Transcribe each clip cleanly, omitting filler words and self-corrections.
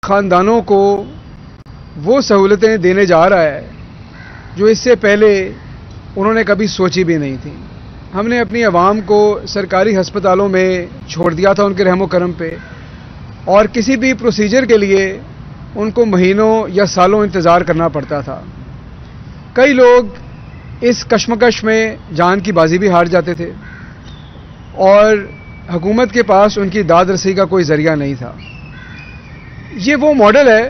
خاندانوں کو وہ سہولتیں دینے جا رہا ہے جو اس سے پہلے انہوں نے کبھی سوچی بھی نہیں تھیں. ہم نے اپنی عوام کو سرکاری ہسپتالوں میں چھوڑ دیا تھا ان کے رحم و کرم پہ، اور کسی بھی پروسیجر کے لیے ان کو مہینوں یا سالوں انتظار کرنا پڑتا تھا. کئی لوگ اس کشمکش میں جان کی بازی بھی ہار جاتے تھے اور حکومت کے پاس ان کی داد رسی کا کوئی ذریعہ نہیں تھا. یہ وہ ماڈل ہے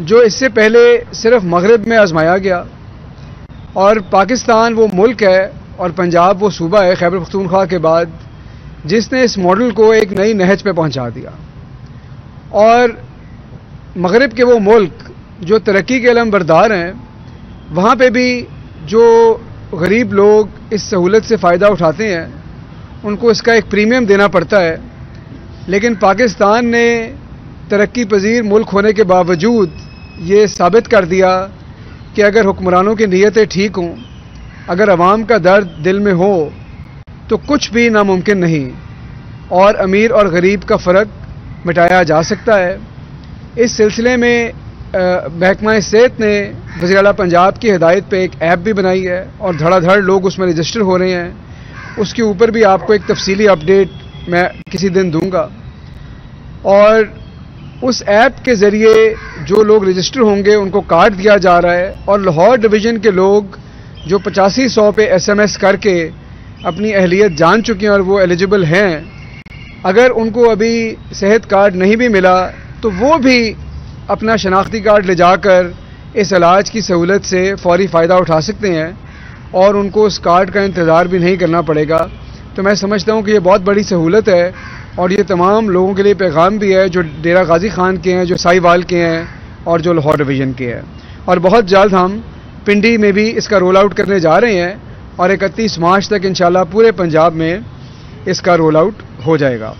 جو اس سے پہلے صرف مغرب میں آزمایا گیا، اور پاکستان وہ ملک ہے اور پنجاب وہ صوبہ ہے خیبر پختونخوا کے بعد جس نے اس ماڈل کو ایک نئی نہج پہ پہنچا دیا. اور مغرب کے وہ ملک جو ترقی کے علم بردار ہیں، وہاں پہ بھی جو غریب لوگ اس سہولت سے فائدہ اٹھاتے ہیں ان کو اس کا ایک پریمیم دینا پڑتا ہے. لیکن پاکستان نے ترقی پذیر ملک ہونے کے باوجود یہ ثابت کر دیا کہ اگر حکمرانوں کی نیتیں ٹھیک ہوں، اگر عوام کا درد دل میں ہو تو کچھ بھی ناممکن نہیں، اور امیر اور غریب کا فرق مٹایا جا سکتا ہے. اس سلسلے میں محکمہ صحت نے وزیر اعلیٰ پنجاب کی ہدایت پہ ایک ایپ بھی بنائی ہے اور دھڑا دھڑ لوگ اس میں رجسٹر ہو رہے ہیں. اس کے اوپر بھی آپ کو ایک تفصیلی اپڈیٹ میں کسی دن دوں گا. اور اس ایپ کے ذریعے جو لوگ رجسٹر ہوں گے ان کو کارڈ دیا جا رہا ہے، اور لاہور ڈویژن کے لوگ جو 8500 پہ SMS کر کے اپنی اہلیت جان چکے ہیں اور وہ ایلیجبل ہیں، اگر ان کو ابھی صحت کارڈ نہیں بھی ملا تو وہ بھی اپنا شناختی کارڈ لے جا کر اس علاج کی سہولت سے فوری فائدہ اٹھا سکتے ہیں اور ان کو اس کارڈ کا انتظار بھی نہیں کرنا پڑے گا. تو میں سمجھتا ہوں کہ یہ بہت بڑی سہولت ہے، اور یہ تمام لوگوں کے لیے پیغام بھی ہے جو ڈیرہ غازی خان کے ہیں، جو سائی وال کے ہیں، اور جو لاہور ڈویژن کے ہیں. اور بہت جلد ہم پنڈی میں بھی اس کا رول آؤٹ کرنے جا رہے ہیں، اور 31 مارچ تک انشاءاللہ پورے پنجاب میں اس کا رول آؤٹ ہو جائے گا.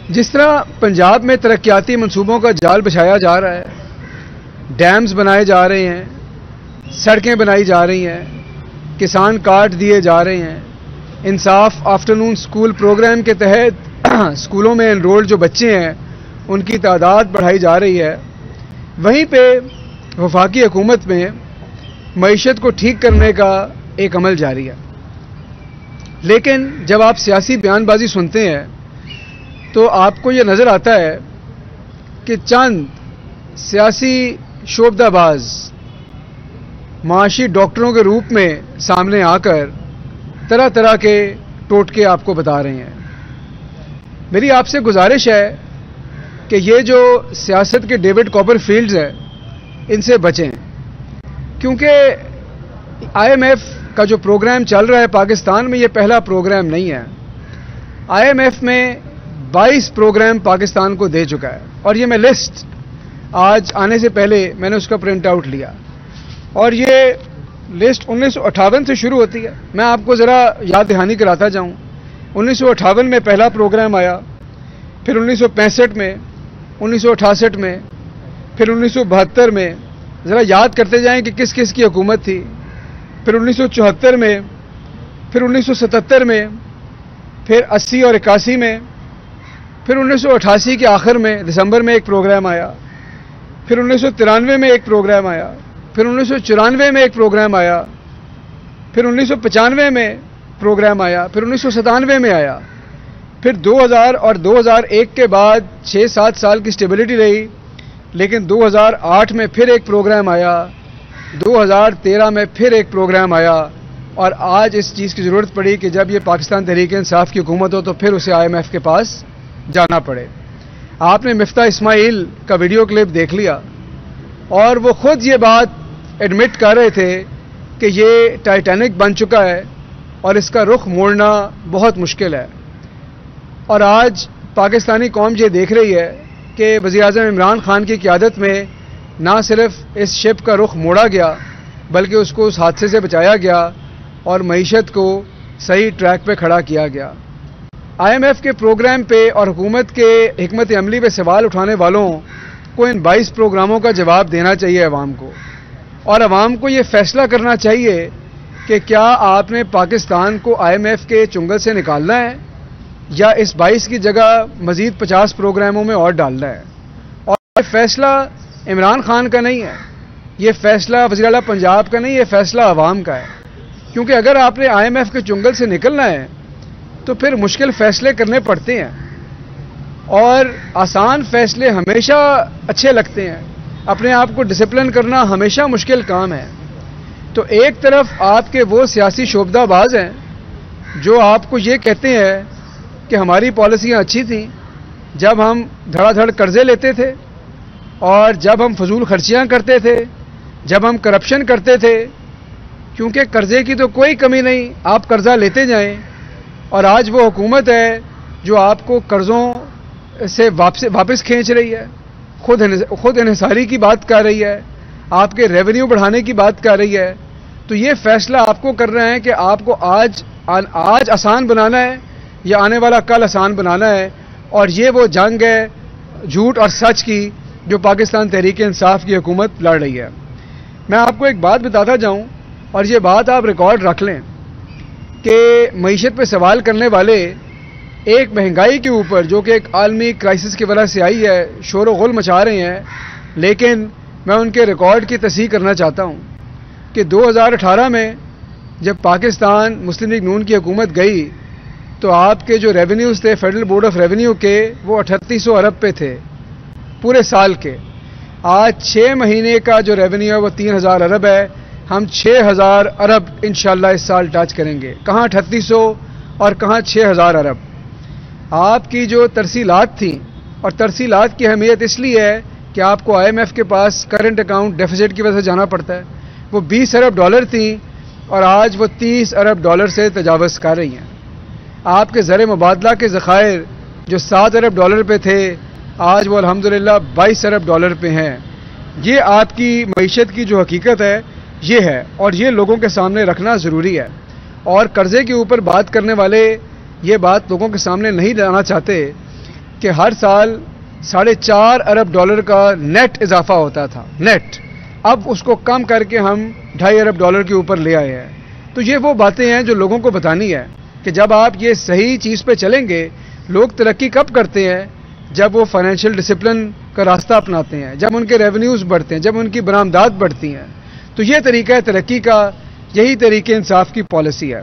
جس طرح پنجاب میں ترقیاتی منصوبوں کا جال بچھایا جا رہا ہے، ڈیمز بنائے جا رہے ہیں، سڑکیں بنائی جا رہی ہیں، کسان کارڈ دیے جا رہے ہیں، انصاف آفٹرنون سکول پروگرام کے تحت سکولوں میں انرول جو بچے ہیں ان کی تعداد بڑھائی جا رہی ہے، وہیں پہ وفاقی حکومت میں معیشت کو ٹھیک کرنے کا ایک عمل جاری ہے. لیکن جب آپ سیاسی بیان بازی سنتے ہیں تو آپ کو یہ نظر آتا ہے کہ چند سیاسی شعبدہ باز معاشی ڈاکٹروں کے روپ میں سامنے آ کر طرح طرح کے ٹوٹکے آپ کو بتا رہے ہیں. میری آپ سے گزارش ہے کہ یہ جو سیاست کے ڈیوڈ کاپر فیلڈز ہیں ان سے بچیں، کیونکہ IMF کا جو پروگرام چل رہا ہے پاکستان میں یہ پہلا پروگرام نہیں ہے. IMF میں 22 پروگرام پاکستان کو دے چکا ہے، اور یہ میں لسٹ آج آنے سے پہلے میں نے اس کا پرنٹ آؤٹ لیا، اور یہ لسٹ 1958 سے شروع ہوتی ہے. میں آپ کو ذرا یاد دہانی کراتا جاؤں. 1958 میں پہلا پروگرام آیا، پھر 1965 میں، 1968 میں، پھر 1972 میں. ذرا یاد کرتے جائیں کہ کس کس کی حکومت تھی. پھر 1974 میں، پھر 1977 میں، پھر 80 اور 81 میں، پھر 1988 کے آخر میں دسمبر میں ایک پروگرام آیا، پھر 1993 میں ایک پروگرام آیا، پھر 1994 میں ایک پروگرام آیا، پھر 1995 میں پروگرام آیا، پھر 1997 میں آیا، پھر 2000 اور 2001 کے بعد 6-7 سال کی سٹیبلٹی رہی. لیکن 2008 میں پھر ایک پروگرام آیا، 2013 میں پھر ایک پروگرام آیا، اور آج اس چیز کی ضرورت پڑی کہ جب یہ پاکستان تحریک انصاف کی حکومت ہو تو پھر اسے IMF کے پاس جانا پڑے. آپ نے مفتاح اسماعیل کا ویڈیو کلپ دیکھ لیا، اور وہ خود یہ بات ایڈمٹ کر رہے تھے کہ یہ ٹائٹینک بن چکا ہے اور اس کا رخ موڑنا بہت مشکل ہے. اور آج پاکستانی قوم یہ دیکھ رہی ہے کہ وزیر اعظم عمران خان کی قیادت میں نہ صرف اس شپ کا رخ موڑا گیا بلکہ اس کو اس حادثے سے بچایا گیا اور معیشت کو صحیح ٹریک پہ کھڑا کیا گیا. IMF کے پروگرام پہ اور حکومت کے حکمت عملی پہ سوال اٹھانے والوں کو ان 22 پروگراموں کا جواب دینا چاہیے عوام کو، اور عوام کو یہ فیصلہ کرنا چاہیے کہ کیا آپ نے پاکستان کو IMF کے چنگل سے نکالنا ہے یا اس 22 کی جگہ مزید 50 پروگراموں میں اور ڈالنا ہے. اور یہ فیصلہ عمران خان کا نہیں ہے, یہ فیصلہ وزیر اعلیٰ پنجاب کا نہیں, یہ فیصلہ عوام کا ہے. کیونکہ اگر آپ نے IMF کے چنگل سے نکلنا ہے تو پھر مشکل فیصلے کرنے پڑتے ہیں, اور آسان فیصلے ہمیشہ اچھے لگتے ہیں. اپنے آپ کو ڈسپلن کرنا ہمیشہ مشکل کام ہے. تو ایک طرف آپ کے وہ سیاسی شعبدہ باز ہیں جو آپ کو یہ کہتے ہیں کہ ہماری پالیسیاں اچھی تھیں جب ہم دھڑا دھڑ قرضے لیتے تھے, اور جب ہم فضول خرچیاں کرتے تھے, جب ہم کرپشن کرتے تھے, کیونکہ قرضے کی تو کوئی کمی نہیں, آپ قرضہ لیتے جائیں. اور آج وہ حکومت ہے جو آپ کو قرضوں سے واپس کھینچ رہی ہے, خود انحصاری کی بات کر رہی ہے, آپ کے ریونیو بڑھانے کی بات کر رہی ہے. تو یہ فیصلہ آپ کو کر رہے ہیں کہ آپ کو آج آسان بنانا ہے یا آنے والا کل آسان بنانا ہے. اور یہ وہ جنگ ہے جھوٹ اور سچ کی جو پاکستان تحریک انصاف کی حکومت لڑ رہی ہے. میں آپ کو ایک بات بتاتا جاؤں, اور یہ بات آپ ریکارڈ رکھ لیں کہ معیشت پہ سوال کرنے والے ایک مہنگائی کے اوپر جو کہ ایک عالمی کرائسس کی وجہ سے آئی ہے شور و غل مچا رہے ہیں, لیکن میں ان کے ریکارڈ کی تصحیح کرنا چاہتا ہوں کہ 2018 میں جب پاکستان مسلم لیگ نون کی حکومت گئی تو آپ کے جو ریونیوز تھے فیڈرل بورڈ آف ریونیو کے, وہ 3800 ارب پہ تھے پورے سال کے. آج 6 مہینے کا جو ریونیو ہے وہ 3000 ارب ہے. ہم 6000 ارب انشاءاللہ اس سال ٹچ کریں گے. کہاں 3800 اور کہاں 6000 ارب. آپ کی جو ترسیلات تھیں, اور ترسیلات کی اہمیت اس لیے ہے کہ آپ کو IMF کے پاس کرنٹ اکاؤنٹ ڈیفیسٹ کی وجہ سے جانا پڑتا ہے, وہ 20 ارب ڈالر تھیں اور آج وہ 30 ارب ڈالر سے تجاوز کر رہی ہیں. آپ کے زر مبادلہ کے ذخائر جو 7 ارب ڈالر پہ تھے آج وہ الحمدللہ 22 ارب ڈالر پہ ہیں. یہ آپ کی معیشت کی جو حقیقت ہے یہ ہے, اور یہ لوگوں کے سامنے رکھنا ضروری ہے. اور قرضے کے اوپر بات کرنے والے یہ بات لوگوں کے سامنے نہیں لانا چاہتے کہ ہر سال 4.5 ارب ڈالر کا نیٹ اضافہ ہوتا تھا, نیٹ. اب اس کو کم کر کے ہم 2.5 ارب ڈالر کے اوپر لے آئے ہیں. تو یہ وہ باتیں ہیں جو لوگوں کو بتانی ہے کہ جب آپ یہ صحیح چیز پہ چلیں گے. لوگ ترقی کب کرتے ہیں؟ جب وہ فائنینشیل ڈسپلن کا راستہ اپناتے ہیں, جب ان کے ریونیوز بڑھتے ہیں, جب ان کی برآمدات بڑھتی ہیں. تو یہ طریقہ ہے ترقی کا, یہی طریقہ انصاف کی پالیسی ہے.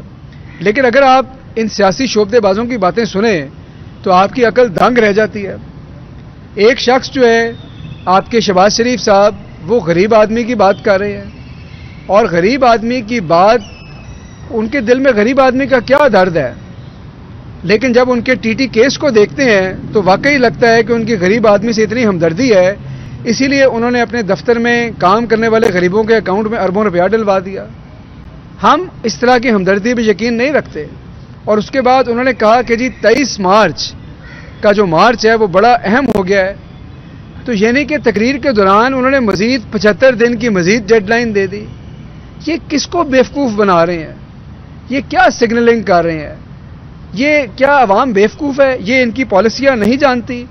لیکن اگر آپ ان سیاسی شعبدے بازوں کی باتیں سنیں تو آپ کی عقل دنگ رہ جاتی ہے. ایک شخص جو ہے آپ کے شہباز شریف صاحب, وہ غریب آدمی کی بات کر رہے ہیں, اور غریب آدمی کی بات, ان کے دل میں غریب آدمی کا کیا درد ہے. لیکن جب ان کے TT کیس کو دیکھتے ہیں تو واقعی لگتا ہے کہ ان کی غریب آدمی سے اتنی ہمدردی ہے, اسی لیے انہوں نے اپنے دفتر میں کام کرنے والے غریبوں کے اکاؤنٹ میں اربوں روپیہ ڈلوا دیا. ہم اس طرح کی ہمدردی پہ یقین نہیں رکھتے. اور اس کے بعد انہوں نے کہا کہ جی 23 مارچ کا جو مارچ ہے وہ بڑا اہم ہو گیا ہے. تو یعنی کہ تقریر کے دوران انہوں نے مزید 75 دن کی مزید ڈیڈ لائن دے دی. یہ کس کو بیوقوف بنا رہے ہیں؟ یہ کیا سگنلنگ کر رہے ہیں؟ یہ کیا عوام بیوقوف ہے؟ یہ ان کی پالیسیاں نہیں جانتی؟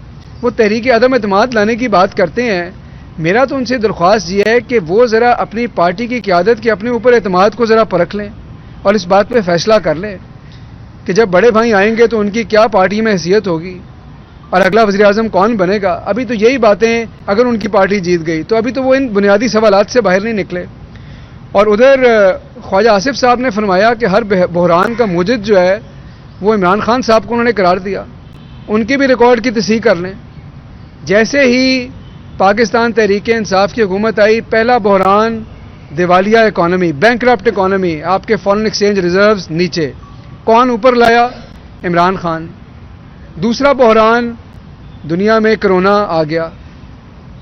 وہ تحریک عدم اعتماد لانے کی بات کرتے ہیں. میرا تو ان سے درخواست یہ ہے کہ وہ ذرا اپنی پارٹی کی قیادت کے اپنے اوپر اعتماد کو ذرا پرکھ لیں اور اس بات پہ فیصلہ کر لیں کہ جب بڑے بھائی آئیں گے تو ان کی کیا پارٹی میں حیثیت ہوگی اور اگلا وزیر اعظم کون بنے گا. ابھی تو یہی باتیں, اگر ان کی پارٹی جیت گئی تو ابھی تو وہ ان بنیادی سوالات سے باہر نہیں نکلے. اور ادھر خواجہ آصف صاحب نے فرمایا کہ ہر بحران کا موجد جو ہے وہ عمران خان صاحب کو انہوں نے قرار دیا. ان کے بھی ریکارڈ کی تصحیح کر لیں. جیسے ہی پاکستان تحریک انصاف کی حکومت آئی, پہلا بحران دیوالیہ اکانومی, بینکرپٹ اکانومی, آپ کے فارن ایکسچینج ریزروز نیچے. کون اوپر لایا؟ عمران خان. دوسرا بحران دنیا میں کرونا آ گیا.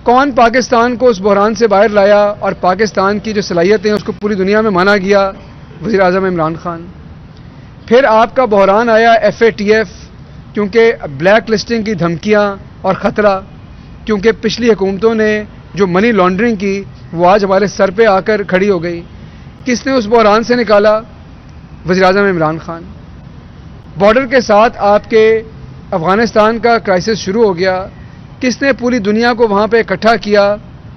کون پاکستان کو اس بحران سے باہر لایا اور پاکستان کی جو صلاحیتیں اس کو پوری دنیا میں مانا گیا؟ وزیر اعظم عمران خان. پھر آپ کا بحران آیا FATF, کیونکہ بلیک لسٹنگ کی دھمکیاں اور خطرہ, کیونکہ پچھلی حکومتوں نے جو منی لانڈرنگ کی وہ آج ہمارے سر پہ آ کر کھڑی ہو گئی. کس نے اس بحران سے نکالا؟ وزیر اعظم عمران خان. بارڈر کے ساتھ آپ کے افغانستان کا کرائسس شروع ہو گیا. کس نے پوری دنیا کو وہاں پہ اکٹھا کیا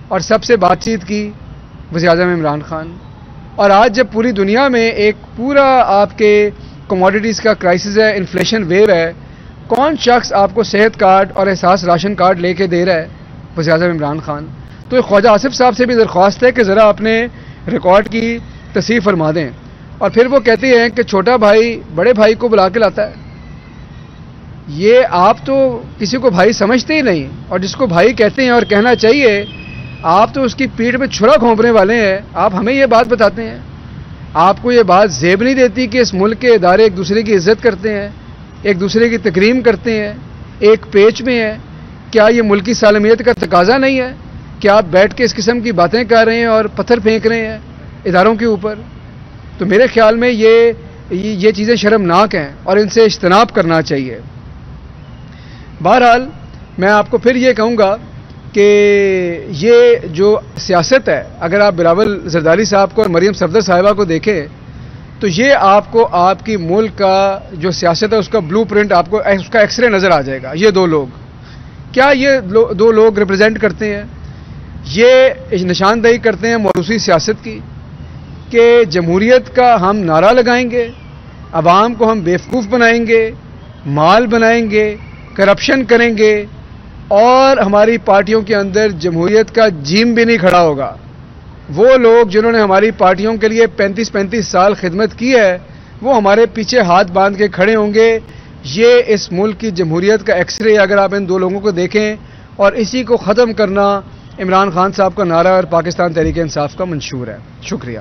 اور سب سے بات چیت کی؟ وزیر اعظم عمران خان. اور آج جب پوری دنیا میں ایک پورا آپ کے کموڈیٹیز کا کرائسس ہے, انفلیشن ویو ہے, کون شخص آپ کو صحت کارڈ اور احساس راشن کارڈ لے کے دے رہا ہے؟ وزیر اعظم عمران خان. تو خواجہ آصف صاحب سے بھی درخواست ہے کہ ذرا اپنے ریکارڈ کی تصحیح فرما دیں. اور پھر وہ کہتے ہیں کہ چھوٹا بھائی بڑے بھائی کو بلا کے لاتا ہے. یہ آپ تو کسی کو بھائی سمجھتے ہی نہیں, اور جس کو بھائی کہتے ہیں اور کہنا چاہیے آپ تو اس کی پیٹھ پہ چھرا گھونپنے والے ہیں. آپ ہمیں یہ بات بتاتے ہیں. آپ کو یہ بات زیب نہیں دیتی کہ اس ملک کے ادارے ایک دوسرے کی عزت کرتے ہیں, ایک دوسرے کی تکریم کرتے ہیں, ایک پیچ میں ہیں؟ کیا یہ ملکی سالمیت کا تقاضا نہیں ہے کہ آپ بیٹھ کے اس قسم کی باتیں کر رہے ہیں اور پتھر پھینک رہے ہیں اداروں کے اوپر؟ تو میرے خیال میں یہ چیزیں شرمناک ہیں اور ان سے اجتناب کرنا چاہیے. بہرحال میں آپ کو پھر یہ کہوں گا کہ یہ جو سیاست ہے, اگر آپ بلاول زرداری صاحب کو اور مریم صفدر صاحبہ کو دیکھیں تو یہ آپ کو آپ کی ملک کا جو سیاست ہے اس کا بلو پرنٹ, آپ کو اس کا ایکس رے نظر آ جائے گا. یہ دو لوگ کیا یہ دو لوگ ریپرزینٹ کرتے ہیں؟ یہ نشاندہی کرتے ہیں موروثی سیاست کی کہ جمہوریت کا ہم نعرہ لگائیں گے, عوام کو ہم بیوقوف بنائیں گے, مال بنائیں گے, کرپشن کریں گے, اور ہماری پارٹیوں کے اندر جمہوریت کا جیم بھی نہیں کھڑا ہوگا. وہ لوگ جنہوں نے ہماری پارٹیوں کے لیے 35 سال خدمت کی ہے وہ ہمارے پیچھے ہاتھ باندھ کے کھڑے ہوں گے. یہ اس ملک کی جمہوریت کا ایکس رے اگر آپ ان دو لوگوں کو دیکھیں, اور اسی کو ختم کرنا عمران خان صاحب کا نعرہ اور پاکستان تحریک انصاف کا منشور ہے. شکریہ.